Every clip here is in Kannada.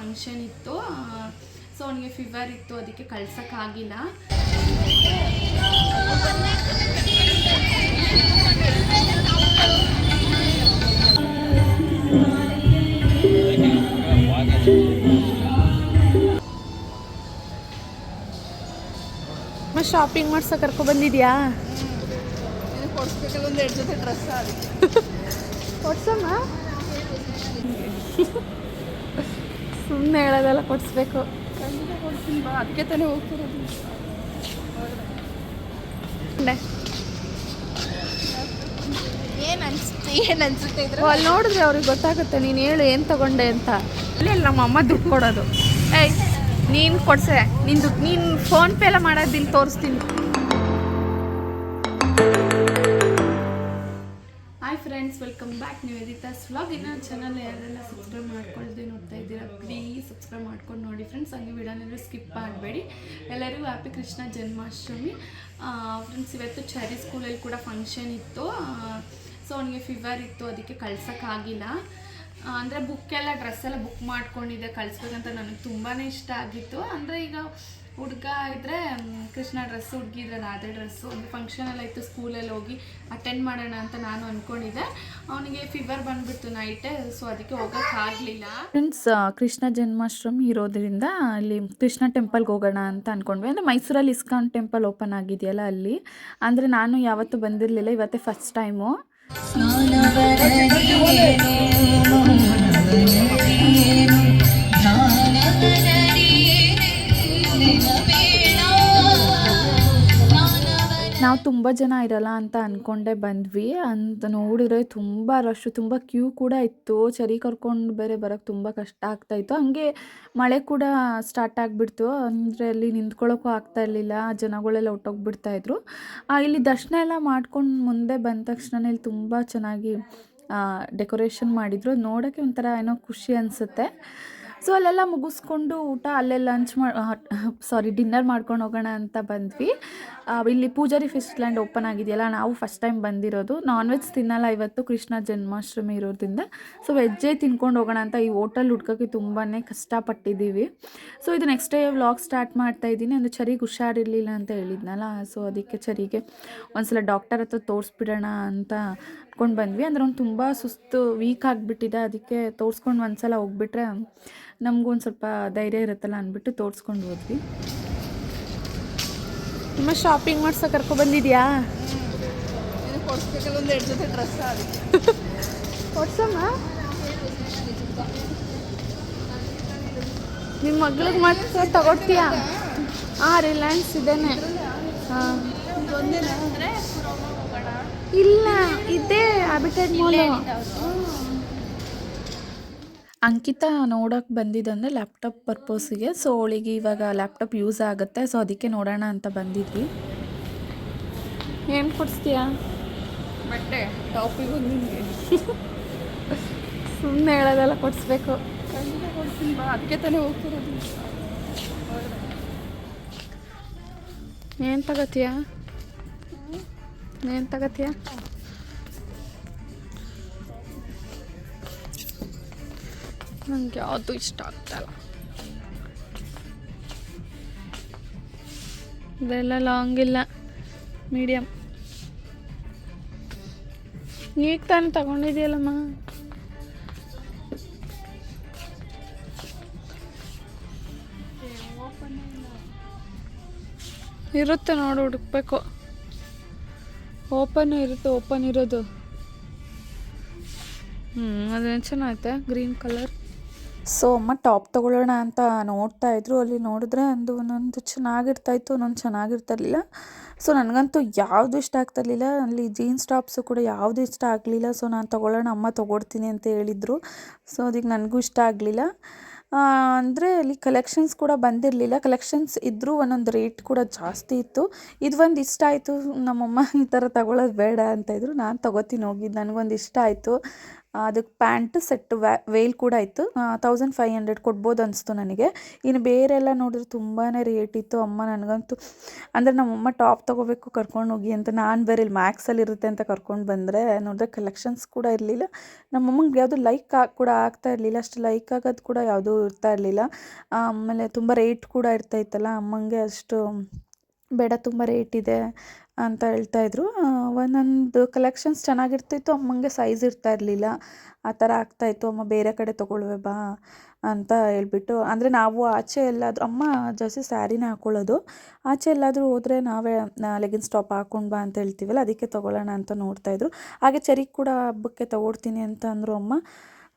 ಫಂಕ್ಷನ್ ಇತ್ತು. ಸೊ ಅವನಿಗೆ ಫೀವರ್ ಇತ್ತು, ಅದಕ್ಕೆ ಕಳ್ಸೋಕ್ಕಾಗಿಲ್ಲ. ಶಾಪಿಂಗ್ ಮಾಡ್ಸೋಕೆ ಕರ್ಕೊಬಂದಿದ್ಯಾ? ಕೊಡ್ಸ್ಬೇಕಲ್ಲ ಒಂದು 2 ಜೊತೆ ಡ್ರೆಸ್ ಕೊಡ್ಸಮ್ಮ. ಸುಮ್ಮನೆ ಹೇಳೋದೆಲ್ಲ ಕೊಡಿಸ್ಬೇಕು. ಖಂಡಿತ ಕೊಡ್ತೀನಿ ಬಾ, ಅದಕ್ಕೆ ತಾನೇ ಹೋಗ್ತಿರೋದು. ಏನು ಅನ್ಸುತ್ತೆ ಇದ್ರೆ ಅಲ್ಲಿ ನೋಡಿದ್ರೆ ಅವ್ರಿಗೆ ಗೊತ್ತಾಗುತ್ತೆ. ನೀನು ಹೇಳು ಏನು ತಗೊಂಡೆ ಅಂತ. ಇಲ್ಲ ನಮ್ಮ ಅಮ್ಮ ದುಡ್ಡು ಕೊಡೋದು. ಏಯ್ ನೀನು ಕೊಡ್ಸೆ, ನೀನು ಫೋನ್ಪೇ ಎಲ್ಲ ಮಾಡೋದು ಇಲ್ಲಿ ತೋರಿಸ್ತೀನಿ. Hi friends, welcome back Nivedita's vlog. ಇನ್ನೂ ಚಾನಲ್ ಯಾರೆಲ್ಲ ಸಬ್ಸ್ಕ್ರೈಬ್ ಮಾಡ್ಕೊಳ್ದೆ ನೋಡ್ತಾ ಇದ್ದೀರಾ, ಪ್ಲೀಸ್ ಸಬ್ಸ್ಕ್ರೈಬ್ ಮಾಡ್ಕೊಂಡು ನೋಡಿ ಫ್ರೆಂಡ್ಸ್. ಹಂಗೆ ವಿಡಿಯೋನೆಲ್ಲ ಸ್ಕಿಪ್ ಮಾಡಬೇಡಿ. ಎಲ್ಲರಿಗೂ ಹ್ಯಾಪಿ ಕೃಷ್ಣ ಜನ್ಮಾಷ್ಟಮಿ. ಫ್ರೆಂಡ್ಸ್, ಇವತ್ತು ಚಾರಿ ಸ್ಕೂಲಲ್ಲಿ ಕೂಡ ಫಂಕ್ಷನ್ ಇತ್ತು. ಸೊ ಅವನಿಗೆ ಫೀವರ್ ಇತ್ತು, ಅದಕ್ಕೆ ಕಳ್ಸೋಕ್ಕಾಗಿಲ್ಲ. ಅಂದರೆ ಬುಕ್ಕೆಲ್ಲ ಡ್ರೆಸ್ಸೆಲ್ಲ ಬುಕ್ ಮಾಡ್ಕೊಂಡಿದ್ದೆ ಕಳಿಸ್ಬೇಕಂತ. ನನಗೆ ತುಂಬಾ ಇಷ್ಟ ಆಗಿತ್ತು. ಅಂದರೆ ಈಗ ಹುಡುಗ ಇದ್ದರೆ ಕೃಷ್ಣ ಡ್ರೆಸ್ಸು, ಹುಡುಗಿ ಇದ್ರೆ ರಾಧೆ ಡ್ರೆಸ್ಸು. ಒಂದು ಫಂಕ್ಷನೆಲ್ಲ ಇತ್ತು, ಸ್ಕೂಲಲ್ಲಿ ಹೋಗಿ ಅಟೆಂಡ್ ಮಾಡೋಣ ಅಂತ ನಾನು ಅಂದ್ಕೊಂಡಿದ್ದೆ. ಅವನಿಗೆ ಫೀವರ್ ಬಂದುಬಿಡ್ತು ನೈಟೇ, ಸೊ ಅದಕ್ಕೆ ಹೋಗೋಕ್ಕಾಗಲಿಲ್ಲ. ಫ್ರೆಂಡ್ಸ್, ಕೃಷ್ಣ ಜನ್ಮಾಷ್ಟಮಿ ಇರೋದ್ರಿಂದ ಅಲ್ಲಿ ಕೃಷ್ಣ ಟೆಂಪಲ್ಗೆ ಹೋಗೋಣ ಅಂತ ಅಂದ್ಕೊಂಡ್ವಿ. ಅಂದರೆ ಮೈಸೂರಲ್ಲಿ ಇಸ್ಕಾನ್ ಟೆಂಪಲ್ ಓಪನ್ ಆಗಿದೆಯಲ್ಲ ಅಲ್ಲಿ. ಅಂದರೆ ನಾನು ಯಾವತ್ತೂ ಬಂದಿರಲಿಲ್ಲ, ಇವತ್ತೇ ಫಸ್ಟ್ ಟೈಮು. ನಾವು ತುಂಬ ಜನ ಇರಲ್ಲ ಅಂತ ಅಂದ್ಕೊಂಡೆ ಬಂದ್ವಿ. ಅಂತ ನೋಡಿದ್ರೆ ತುಂಬ ರಶ್ಶು, ತುಂಬ ಕ್ಯೂ ಕೂಡ ಇತ್ತು. ಚರಿ ಕರ್ಕೊಂಡು ಬೇರೆ ಬರೋಕ್ಕೆ ತುಂಬ ಕಷ್ಟ ಆಗ್ತಾಯಿತ್ತು. ಹಾಗೆ ಮಳೆ ಕೂಡ ಸ್ಟಾರ್ಟ್ ಆಗಿಬಿಡ್ತು. ಅಂದರೆ ಅಲ್ಲಿ ನಿಂತ್ಕೊಳ್ಳೋಕ್ಕೂ ಆಗ್ತಾ ಇರಲಿಲ್ಲ, ಜನಗಳೆಲ್ಲ ಹೊಟ್ಟೋಗ್ಬಿಡ್ತಾಯಿದ್ರು. ಇಲ್ಲಿ ದರ್ಶನ ಎಲ್ಲ ಮಾಡ್ಕೊಂಡು ಮುಂದೆ ಬಂದ ತಕ್ಷಣ ಇಲ್ಲಿ ತುಂಬ ಚೆನ್ನಾಗಿ ಡೆಕೋರೇಷನ್ ಮಾಡಿದರು. ನೋಡೋಕ್ಕೆ ಒಂಥರ ಏನೋ ಖುಷಿ ಅನಿಸುತ್ತೆ. ಸೊ ಅಲ್ಲೆಲ್ಲ ಮುಗಿಸ್ಕೊಂಡು ಊಟ ಅಲ್ಲೇ ಡಿನ್ನರ್ ಮಾಡ್ಕೊಂಡು ಹೋಗೋಣ ಅಂತ ಬಂದ್ವಿ. ಇಲ್ಲಿ ಪೂಜಾರಿ ಫಿಶ್ ಲ್ಯಾಂಡ್ ಓಪನ್ ಆಗಿದೆಯಲ್ಲ, ನಾವು ಫಸ್ಟ್ ಟೈಮ್ ಬಂದಿರೋದು. ನಾನ್ ವೆಜ್ ತಿನ್ನಲ್ಲ ಇವತ್ತು, ಕೃಷ್ಣ ಜನ್ಮಾಷ್ಟಮಿ ಇರೋದ್ರಿಂದ. ಸೊ ವೆಜ್ಜೇ ತಿನ್ಕೊಂಡು ಹೋಗೋಣ ಅಂತ ಈ ಹೋಟೆಲ್ ಹುಡ್ಕೋಕ್ಕೆ ತುಂಬಾ ಕಷ್ಟಪಟ್ಟಿದ್ದೀವಿ. ಸೊ ಇದು ನೆಕ್ಸ್ಟ್ ಡೇ ವ್ಲಾಗ್ ಸ್ಟಾರ್ಟ್ ಮಾಡ್ತಾ ಇದ್ದೀನಿ. ಅಂದರೆ ಚರಿಗೆ ಹುಷಾರಿರಲಿಲ್ಲ ಅಂತ ಹೇಳಿದ್ನಲ್ಲ, ಸೊ ಅದಕ್ಕೆ ಚರಿಗೆ ಒಂದ್ಸಲ ಡಾಕ್ಟರ್ ಹತ್ರ ತೋರಿಸ್ಬಿಡೋಣ ಅಂತ ಅಂದ್ಕೊಂಡು ಬಂದ್ವಿ. ಅಂದರೆ ಅವ್ನು ತುಂಬ ಸುಸ್ತು, ವೀಕ್ ಆಗಿಬಿಟ್ಟಿದೆ. ಅದಕ್ಕೆ ತೋರಿಸ್ಕೊಂಡು ಒಂದ್ಸಲ ಹೋಗ್ಬಿಟ್ರೆ ನಮಗೂ ಒಂದು ಸ್ವಲ್ಪ ಧೈರ್ಯ ಇರುತ್ತಲ್ಲ ಅಂದ್ಬಿಟ್ಟು ತೋರಿಸ್ಕೊಂಡು ಹೋದ್ವಿ. ನಿಮ್ಮ ಶಾಪಿಂಗ್ ಮಾಡ್ಸೋಕೆ ಕರ್ಕೊಬಂದಿದ್ಯಾ? ಕೊಡ್ಸ್ಬೇಕಲ್ಲ ಒಂದು 2 ಜೊತೆ ಡ್ರೆಸ್ ಕೊಡ್ಸಮ್ಮ. ನಿಮ್ಮ ಮಗಳಿಗೆ ಮಾತ್ರ ತಗೊಡ್ತೀಯಾ? ರಿಲಯನ್ಸ್ ಇದೇನೆ. ಹಾಂ, ಇಲ್ಲ ಇದೇ ಹ್ಯಾಬಿಟೇಟ್ ಮಾಲ್. ಅಂಕಿತಾ ನೋಡೋಕೆ ಬಂದಿದ್ದಂದರೆ ಲ್ಯಾಪ್ಟಾಪ್ ಪರ್ಪೋಸಿಗೆ. ಸೊ ಅವಳಿಗೆ ಇವಾಗ ಲ್ಯಾಪ್ಟಾಪ್ ಯೂಸ್ ಆಗುತ್ತೆ, ಸೊ ಅದಕ್ಕೆ ನೋಡೋಣ ಅಂತ ಬಂದಿದ್ವಿ. ಏನು ಕೊಡಿಸ್ತೀಯಾ? ಬಟ್ಟೆ ಟಾಪಿಗೆ ಬಂದಿದ್ವಿ. ಸುಮ್ಮನೆ ಹೇಳೋದೆಲ್ಲ ಕೊಡಿಸ್ಬೇಕು. ಖಂಡಿತ ಕೊಡ್ತೀನಿ ಬಾ, ಅದಕ್ಕೆ ತಾನೇ ಹೋಗ್ತಿರೋದು. ಏನು ತಗೋತೀಯಾ? ಏನು ತಗೋತೀಯಾ? ನನಗೆ ಯಾವುದು ಇಷ್ಟ ಆಗ್ತಾಯಿಲ್ಲ. ಇದೆಲ್ಲ ಲಾಂಗ್ ಇಲ್ಲ, ಮೀಡಿಯಮ್. ಈಗ ತಾನು ತಗೊಂಡಿದ್ದೀಯಲ್ಲಮ್ಮ. ಇರುತ್ತೆ ನೋಡು, ಹುಡುಕ್ಬೇಕು. ಓಪನ್ ಇರುತ್ತೆ, ಓಪನ್ ಇರೋದು. ಅದೇನು ಚೆನ್ನಾಗೈತೆ, ಗ್ರೀನ್ ಕಲರ್. ಸೊ ಅಮ್ಮ ಟಾಪ್ ತೊಗೊಳ್ಳೋಣ ಅಂತ ನೋಡ್ತಾ ಇದ್ರು. ಅಲ್ಲಿ ನೋಡಿದ್ರೆ ಒಂದೊಂದು ಚೆನ್ನಾಗಿರ್ತಾಯಿತ್ತು, ಒಂದೊಂದು ಚೆನ್ನಾಗಿರ್ತಿರ್ಲಿಲ್ಲ. ಸೊ ನನಗಂತೂ ಯಾವುದು ಇಷ್ಟ ಆಗ್ತಿರ್ಲಿಲ್ಲ. ಅಲ್ಲಿ ಜೀನ್ಸ್ ಟಾಪ್ಸು ಕೂಡ ಯಾವುದು ಇಷ್ಟ ಆಗಲಿಲ್ಲ. ಸೊ ನಾನು ತೊಗೊಳ್ಳೋಣ, ಅಮ್ಮ ತೊಗೊಡ್ತೀನಿ ಅಂತ ಹೇಳಿದರು. ಸೊ ಅದಕ್ಕೆ ನನಗೂ ಇಷ್ಟ ಆಗಲಿಲ್ಲ. ಅಂದರೆ ಅಲ್ಲಿ ಕಲೆಕ್ಷನ್ಸ್ ಕೂಡ ಬಂದಿರಲಿಲ್ಲ. ಕಲೆಕ್ಷನ್ಸ್ ಇದ್ದರೂ ಒಂದೊಂದು ರೇಟ್ ಕೂಡ ಜಾಸ್ತಿ ಇತ್ತು. ಇದು ಒಂದು ಇಷ್ಟ ಆಯಿತು. ನಮ್ಮಮ್ಮ ಈ ಥರ ತಗೊಳ್ಳೋದು ಬೇಡ ಅಂತ ಇದ್ರು. ನಾನು ತೊಗೋತೀನಿ ಹೋಗಿದ್ದು, ನನಗೊಂದು ಇಷ್ಟ ಆಯಿತು. ಅದಕ್ಕೆ ಪ್ಯಾಂಟ್ ಸೆಟ್ ವೇಲ್ ಕೂಡ ಇತ್ತು. 1500 ಕೊಡ್ಬೋದು ಅನಿಸ್ತು ನನಗೆ. ಇನ್ನು ಬೇರೆಲ್ಲ ನೋಡಿದ್ರೆ ತುಂಬಾ ರೇಟ್ ಇತ್ತು. ಅಮ್ಮ ನನಗಂತೂ ಅಂದರೆ ನಮ್ಮಮ್ಮ ಟಾಪ್ ತೊಗೋಬೇಕು ಕರ್ಕೊಂಡು ಹೋಗಿ ಅಂತ, ನಾನು ಬೇರೆ ಇಲ್ಲಿ ಮ್ಯಾಕ್ಸಲ್ಲಿ ಇರುತ್ತೆ ಅಂತ ಕರ್ಕೊಂಡು ಬಂದರೆ ನೋಡಿದ್ರೆ ಕಲೆಕ್ಷನ್ಸ್ ಕೂಡ ಇರಲಿಲ್ಲ. ನಮ್ಮಮ್ಮಂಗೆ ಯಾವುದು ಲೈಕ್ ಕೂಡ ಆಗ್ತಾ ಇರಲಿಲ್ಲ, ಅಷ್ಟು ಲೈಕ್ ಆಗೋದು ಕೂಡ ಯಾವುದೂ ಇರ್ತಾ ಇರಲಿಲ್ಲ. ಆಮೇಲೆ ತುಂಬ ರೇಟ್ ಕೂಡ ಇರ್ತೈತಲ್ಲ, ಅಮ್ಮಂಗೆ ಅಷ್ಟು ಬೇಡ ತುಂಬ ರೇಟ್ ಇದೆ ಅಂತ ಹೇಳ್ತಾಯಿದ್ರು. ಒಂದೊಂದು ಕಲೆಕ್ಷನ್ಸ್ ಚೆನ್ನಾಗಿರ್ತಿತ್ತು, ಅಮ್ಮಂಗೆ ಸೈಜ್ ಇರ್ತಾ ಇರಲಿಲ್ಲ, ಆ ಥರ ಆಗ್ತಾಯಿತ್ತು. ಅಮ್ಮ ಬೇರೆ ಕಡೆ ತೊಗೊಳ್ವೆ ಬಾ ಅಂತ ಹೇಳ್ಬಿಟ್ಟು, ಅಂದರೆ ನಾವು ಆಚೆ ಎಲ್ಲಾದರೂ, ಅಮ್ಮ ಜಾಸ್ತಿ ಸ್ಯಾರಿನೇ ಹಾಕ್ಕೊಳ್ಳೋದು, ಆಚೆ ಎಲ್ಲಾದರೂ ಹೋದರೆ ನಾವೇ ಲೆಗಿನ್ಸ್ ಟಾಪ್ ಹಾಕ್ಕೊಂಡು ಬಾ ಅಂತ ಹೇಳ್ತೀವಲ್ಲ, ಅದಕ್ಕೆ ತೊಗೊಳ್ಳೋಣ ಅಂತ ನೋಡ್ತಾಯಿದ್ರು. ಹಾಗೆ ಚೆರಿಗೆ ಕೂಡ ಹಬ್ಬಕ್ಕೆ ತೊಗೊಡ್ತೀನಿ ಅಂತ ಅಂದರು ಅಮ್ಮ.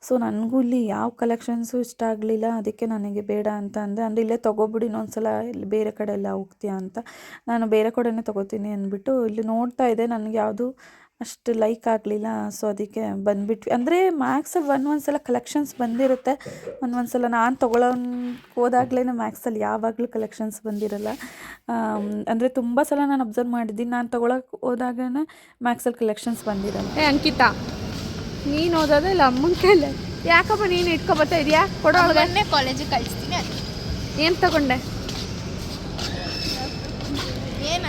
ಸೊ ನನಗೂ ಇಲ್ಲಿ ಯಾವ ಕಲೆಕ್ಷನ್ಸು ಇಷ್ಟ ಆಗಲಿಲ್ಲ, ಅದಕ್ಕೆ ನನಗೆ ಬೇಡ ಅಂತ ಅಂದೆ. ಅಂದರೆ ಇಲ್ಲೇ ತೊಗೊಬಿಡಿ, ಇನ್ನೊಂದ್ಸಲ ಇಲ್ಲಿ ಬೇರೆ ಕಡೆ ಎಲ್ಲ ಹೋಗ್ತೀಯಾ ಅಂತ. ನಾನು ಬೇರೆ ಕಡೆನೇ ತೊಗೋತೀನಿ ಅಂದ್ಬಿಟ್ಟು ಇಲ್ಲಿ ನೋಡ್ತಾ ಇದ್ದೆ, ನನಗೆ ಯಾವುದು ಅಷ್ಟು ಲೈಕ್ ಆಗಲಿಲ್ಲ. ಸೊ ಅದಕ್ಕೆ ಬಂದುಬಿಟ್ವಿ. ಅಂದರೆ ಮ್ಯಾಕ್ಸಲ್ಲಿ ಒಂದೊಂದ್ಸಲ ಕಲೆಕ್ಷನ್ಸ್ ಬಂದಿರುತ್ತೆ, ಒಂದೊಂದ್ಸಲ ನಾನು ಹೋದಾಗಲೇ ಮ್ಯಾಕ್ಸಲ್ಲಿ ಯಾವಾಗಲೂ ಕಲೆಕ್ಷನ್ಸ್ ಬಂದಿರಲ್ಲ. ಅಂದರೆ ತುಂಬ ಸಲ ನಾನು ಅಬ್ಸರ್ವ್ ಮಾಡಿದ್ದೀನಿ, ನಾನು ತೊಗೊಳಕ್ಕೆ ಹೋದಾಗೇ ಮ್ಯಾಕ್ಸಲ್ಲಿ ಕಲೆಕ್ಷನ್ಸ್ ಬಂದಿರಲ್ಲ. ಅಂಕಿತಾ, ನೀನು ಓದೋದೇ ಇಲ್ಲ ಅಮ್ಮನ ಕೈಲಿ, ಯಾಕಪ್ಪ ನೀನು ಇಟ್ಕೊಬತ್ತಾ ಇದೆಯಾ? ಕೊಡೋಳಗನ್ನೇ ಕಾಲೇಜಿಗೆ ಕಳಿಸ್ತೀನಿ. ಅದು ಏನು ತಗೊಂಡೆ? ಏನು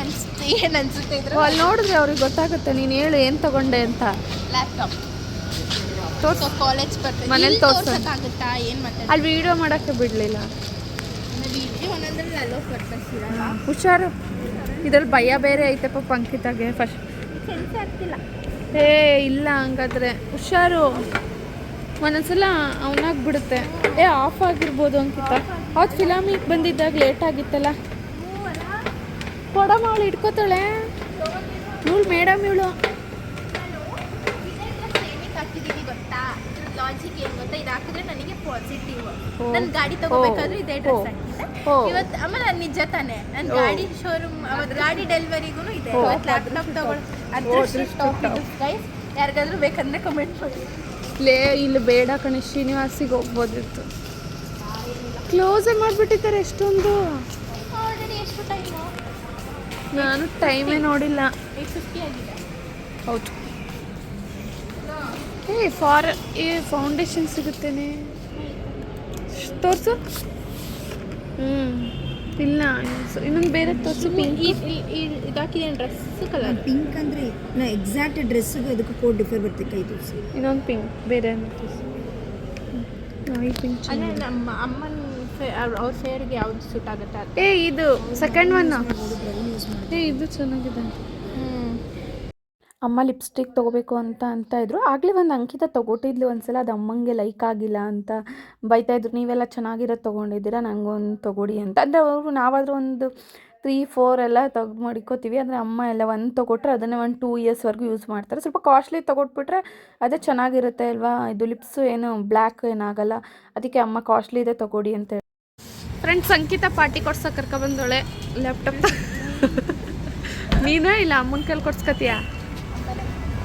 ಅನಿಸುತ್ತೆ ಇದ್ರೆ ಅಲ್ಲಿ ನೋಡಿದ್ರೆ ಅವ್ರಿಗೆ ಗೊತ್ತಾಗುತ್ತೆ. ನೀನು ಹೇಳು ಏನು ತಗೊಂಡೆ ಅಂತ. ಲ್ಯಾಪ್ಟಾಪ್ ತೋರ್ಸೋ, ಕಾಲೇಜ್ ಬರ್ತದೆ, ಮನೇಲಿ ತೋರ್ಸೋಕ್ಕಾಗುತ್ತಾ? ಏನು ಮಾತಾಡ, ಅಲ್ಲಿ ವೀಡಿಯೋ ಮಾಡೋಕ್ಕೆ ಬಿಡಲಿಲ್ಲ. ಒಂದೊಂದ್ರಲ್ಲಿ ಅಲೋ ಪರ್ಪಸ್ ಇರಲ್ಲ. ಹುಷಾರು, ಇದ್ರಲ್ಲಿ ಭಯ ಬೇರೆ ಐತೆ ಪಾಪ ಅಂಕಿತಾಗೆ. ಫಸ್ಟ್ ಸೆನ್ಸ್ ಆಗ್ತಿಲ್ಲ. ಏ ಇಲ್ಲ, ಹಂಗಾದ್ರೆ ಹುಷಾರು, ಒಂದೊಂದ್ಸಲ ಅವನಾಗ್ಬಿಡುತ್ತೆ. ಆಫ್ ಆಗಿರ್ಬೋದು ಅಂಕಿತ. ಅವತ್ತು ಫಿಲಮಿಗೆ ಬಂದಿದ್ದಾಗ ಲೇಟ್ ಆಗಿತ್ತಲ್ಲ. ಕೊಡಮ್ಮ, ಅವಳು ಇಟ್ಕೋತಾಳೆ. ಇವಳು ಮೇಡಮ್, ಇವಳು ಲಾಜಿಕ್ ಏನು ಗೊತ್ತಾ, ಇದು ಹಾಕಿದ್ರೆ ನನಗೆ ಪಾಸಿಟಿವ್. ನನ್ನ ಗಾಡಿ ತಗೋಬೇಕಾದ್ರೂ ಇದೇ ಡ್ರೆಸ್ ಹಾಕಿದ್ದೆ ಇವತ್ತು. ಆಮೇಲೆ ನಾನು ನಿಜ ತಾನೆ, ನನ್ನ ಗಾಡಿ ಶೋರೂಮ್ ಅವತ್ತು ಗಾಡಿ ಡೆಲಿವರಿಗೂ ಇದೆ. ಇವತ್ತು ಲ್ಯಾಪ್ಟಾಪ್ ತಗೊಳ್ಳಿ, ಗೈಸ್ ಯಾರಿಗಾದ್ರೂ ಬೇಕಂದ್ರೆ ಕಮೆಂಟ್ ಮಾಡಿ. ಇಲ್ಲಿ ಬೇಡ ಕಣೆ, ಶ್ರೀನಿವಾಸಿಗೆ ಹೋಗ್ಬೋದಿತ್ತು. ಕ್ಲೋಸೇ ಮಾಡಿಬಿಟ್ಟಿದ್ದಾರೆ ಎಷ್ಟೊಂದು. ಆಲ್ರೆಡಿ ಎಷ್ಟು ಟೈಮು? ನಾನು ಟೈಮೇ ನೋಡಿಲ್ಲ. 8:50 ಆಗಿದೆ. ಹೌದು. ಫೌಂಡೇಶನ್ ಸಿಗುತ್ತೇನೆ, ತೋರಿಸು. ಇಲ್ಲ, ಇನ್ನೊಂದು ಬೇರೆ ತೋರಿಸು. ಪಿಂಕ್ ಇದಾಕಿದೆ ಡ್ರೆಸ್ ಕಲರ್. ಪಿಂಕ್ ಅಂದರೆ ಎಕ್ಸಾಕ್ಟ್ ಡ್ರೆಸ್ಸಿಗೆ ಅದಕ್ಕೆ ಕೋಡ್ ಡಿಫರ್ ಬರುತ್ತೆ. ಕೈ ತೋರಿಸಿ. ಇನ್ನೊಂದು ಪಿಂಕ್ ಬೇರೆ ತೋರಿಸು. ಈ ಪಿಂಕ್ ಅಂದರೆ ನಮ್ಮ ಅಮ್ಮನ ಅವ್ರ ಫೇರ್ಗೆ ಯಾವ್ದು ಸೂಟ್ ಆಗುತ್ತೆ? ಇದು ಸೆಕೆಂಡ್ ಒನ್. ಇದು ಚೆನ್ನಾಗಿದೆ. ಅಮ್ಮ ಲಿಪ್ಸ್ಟಿಕ್ ತೊಗೋಬೇಕು ಅಂತ ಇದ್ರು. ಆಗಲೇ ಒಂದು ಅಂಕಿತ ತೊಗೊಟ್ಟಿದ್ಲು ಒಂದ್ಸಲ, ಅದು ಅಮ್ಮಂಗೆ ಲೈಕ್ ಆಗಿಲ್ಲ ಅಂತ ಬೈತಾಯಿದ್ರು. ನೀವೆಲ್ಲ ಚೆನ್ನಾಗಿರೋದು ತೊಗೊಂಡಿದ್ದೀರಾ, ನನಗೊಂದು ತೊಗೊಡಿ ಅಂತ. ಅಂದರೆ ಅವರು ನಾವಾದರೂ ಒಂದು 3-4 ಎಲ್ಲ ಮಡಿಕೋತೀವಿ. ಅಂದರೆ ಅಮ್ಮ ಎಲ್ಲ ಒಂದು ತೊಗೊಟ್ರೆ ಅದನ್ನೇ 1-2 ಇಯರ್ಸ್ವರೆಗೂ ಯೂಸ್ ಮಾಡ್ತಾರೆ. ಸ್ವಲ್ಪ ಕಾಸ್ಟ್ಲಿ ತೊಗೊಟ್ಬಿಟ್ರೆ ಅದೇ ಚೆನ್ನಾಗಿರುತ್ತೆ ಅಲ್ವಾ. ಇದು ಲಿಪ್ಸು ಏನು ಬ್ಲ್ಯಾಕ್ ಏನಾಗಲ್ಲ, ಅದಕ್ಕೆ ಅಮ್ಮ ಕಾಸ್ಟ್ಲಿ ಇದೆ ತೊಗೊಡಿ ಅಂತ ಹೇಳಿ. ಫ್ರೆಂಡ್ಸ್, ಅಂಕಿತ ಪಾರ್ಟಿ ಕೊಡ್ಸೋಕೆ ಕರ್ಕೊಬಂದೋಳೆ ಲ್ಯಾಪ್ಟಾಪ್. ನೀನು ಇಲ್ಲ ಅಮ್ಮನ ಕೈಲಿ ಕೊಡ್ಸ್ಕೊತೀಯಾ?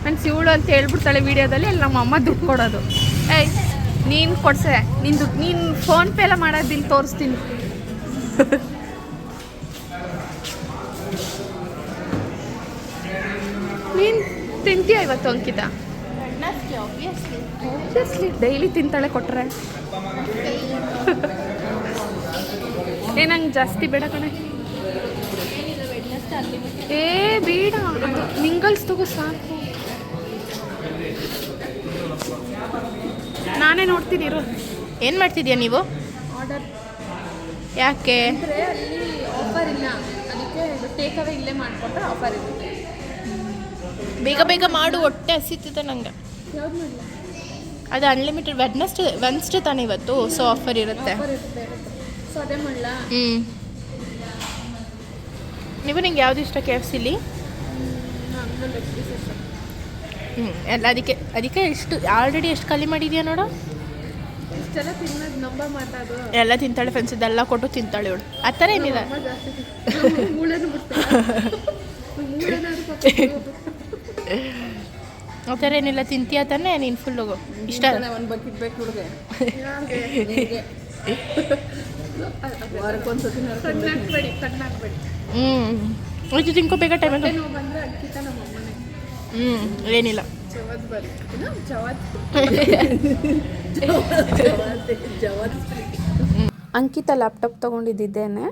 ಫ್ರೆಂಡ್ಸ್, ಇವಳು ಅಂತ ಹೇಳ್ಬಿಡ್ತಾಳೆ ವೀಡಿಯೋದಲ್ಲಿ, ಅಲ್ಲಿ ನಮ್ಮ ಅಮ್ಮ ದುಡ್ಡು ಕೊಡೋದು. ಏಯ್, ನೀನು ಕೊಡ್ಸೆ, ನೀನು ಫೋನ್ಪೇ ಎಲ್ಲ ಮಾಡೋದಿಲ್ಲ, ತೋರಿಸ್ತೀನಿ. ನೀನು ತಿಂತೀಯ ಇವತ್ತು ಅಂಕಿತ? ಆಬ್ವಿಯಸ್ಲಿ ಡೈಲಿ ತಿಂತಾಳೆ ಕೊಟ್ಟರೆ. ನಂಗೆ ಜಾಸ್ತಿ ಬೇಡ ಕಣೆ. ಬೇಡ, ಮಿಂಗಲ್ಸ್ ತಗೋ ಸಾಕು. ನಾನೇ ನೋಡ್ತೀನಿ ಇರು. ಏನು ಮಾಡ್ತಿದ್ಯಾ ನೀವು? ಆರ್ಡರ್. ಯಾಕೆ? ಅಂದರೆ ಅಲ್ಲಿ ಆಫರ್ ಇಲ್ಲ, ಅದಕ್ಕೆ ಟೇಕ್ ಅವೇ ಇಲ್ಲೇ ಮಾಡಿಕೊಟ್ರೆ ಆಫರ್ ಇರುತ್ತೆ. ಬೇಗ ಬೇಗ ಮಾಡು, ಹೊಟ್ಟೆ ಹಸಿತಿದೆ ನಂಗೆ. ಯಾವ್ದು ಮಾಡಲಿ? ಅದು ಅನ್ಲಿಮಿಟೆಡ್ ವೆನ್ಸ್ಡೇ ತಾನೇ ಇವತ್ತು, ಸೊ ಆಫರ್ ಇರುತ್ತೆ. ಸೊ ಅದೇ ಮಾಡಲಾ? ನೀವು ನಿಂಗೆ ಯಾವ್ದು ಇಷ್ಟ KFCಲಿ? ಎಲ್ಲ ಅದಕ್ಕೆ ಎಷ್ಟು ಆಲ್ರೆಡಿ ಎಷ್ಟು ಖಾಲಿ ಮಾಡಿದ್ಯಾ ನೋಡು. ಇಷ್ಟೆಲ್ಲ ತಿನ್ನೋದು ನಂಬ ಮಾತಾಡು. ಎಲ್ಲ ತಿಂತಾಳೆ ಫ್ರೆಂಡ್ಸ್, ಇದೆಲ್ಲ ಕೊಟ್ಟು ತಿಂತಾಳೆ ಇವಳು. ಆ ಥರ ಏನಿಲ್ಲ. ಆ ಥರ ಏನಿಲ್ಲ, ತಿಂತೀಯ ತಾನೆ ನೀನು ಫುಲ್ಲು ಇಷ್ಟ. ಒಂದು ಬಕೆಟ್ ಬೇಕು ಹುಡುಗ. ಇದು ತಿನ್ಕೋಬೇಕಾ ಟೈಮ್ ಬಂದರೆ ಏನಿಲ್ಲ. ಅಂಕಿತ ಲ್ಯಾಪ್ಟಾಪ್ ತೊಗೊಂಡಿದ್ದೇನೆ.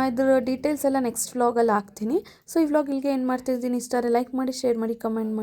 ಇದ್ರ ಡೀಟೇಲ್ಸ್ ಎಲ್ಲ ನೆಕ್ಸ್ಟ್ ವ್ಲಾಗಲ್ಲಿ ಹಾಕ್ತೀನಿ. ಸೊ ಈ ವ್ಲಾಗ್ ಇಲ್ಲಿಗೆ ಏನು ಮಾಡ್ತಿದ್ದೀನಿ, ಇಷ್ಟ ಲೈಕ್ ಮಾಡಿ, ಶೇರ್ ಮಾಡಿ, ಕಮೆಂಟ್ ಮಾಡಿ.